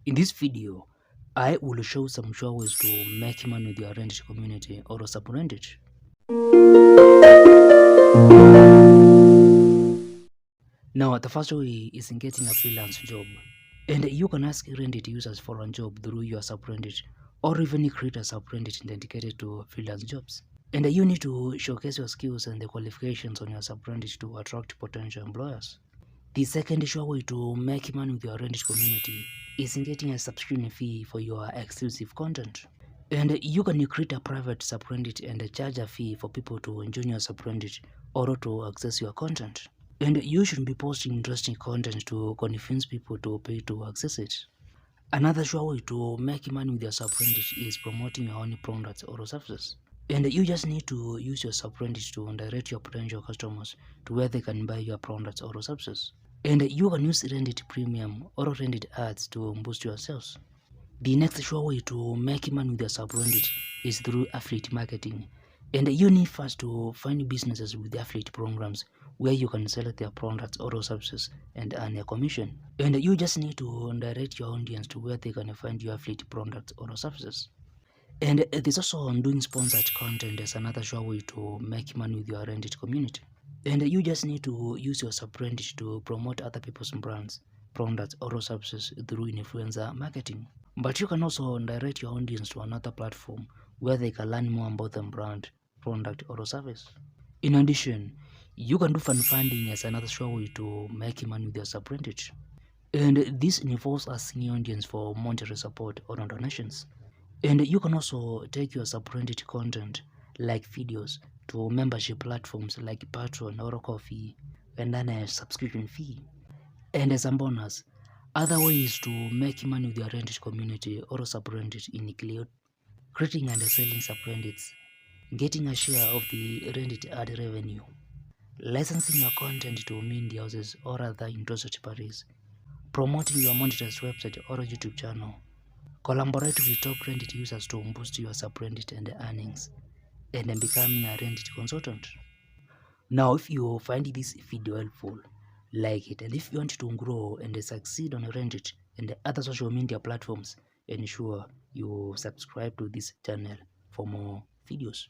In this video, I will show some sure ways to make money with your Reddit community or subreddit. Now, the first way is in getting a freelance job. And you can ask Reddit users for a job through your subreddit, or even create a subreddit dedicated to freelance jobs. And you need to showcase your skills and the qualifications on your subreddit to attract potential employers. The second sure way to make money with your Reddit community is in getting a subscription fee for your exclusive content. And you can create a private subreddit and charge a fee for people to join your subreddit or to access your content. And you should be posting interesting content to convince people to pay to access it. Another sure way to make money with your subreddit is promoting your own products or services. And you just need to use your subreddit to direct your potential customers to where they can buy your products or services. And you can use Reddit Premium or Reddit ads to boost your sales. The next sure way to make money with your subreddit is through affiliate marketing. And you need first to find businesses with affiliate programs where you can sell their products or services and earn a commission. And you just need to direct your audience to where they can find your affiliate products or services. And there's also on doing sponsored content as another sure way to make money with your Reddit community. And you just need to use your subreddit to promote other people's brands, products, or services through influencer marketing. But you can also direct your audience to another platform where they can learn more about the brand, product, or service. In addition, you can do Fanfunding as another sure way to make money with your subreddit. And this involves asking your audience for monetary support or donations. And you can also take your subreddit content like videos to membership platforms like Patreon or Coffee and then a subscription fee. And as a bonus, other ways to make money with your Reddit community or subreddit include creating and selling subreddits, getting a share of the Reddit ad revenue, licensing your content to media houses or other interested parties, promoting your monetized website or YouTube channel, collaborate with top Reddit users to boost your subreddit and earnings, and then becoming a Reddit consultant. Now, if you find this video helpful, like it, and if you want to grow and succeed on Reddit and other social media platforms, ensure you subscribe to this channel for more videos.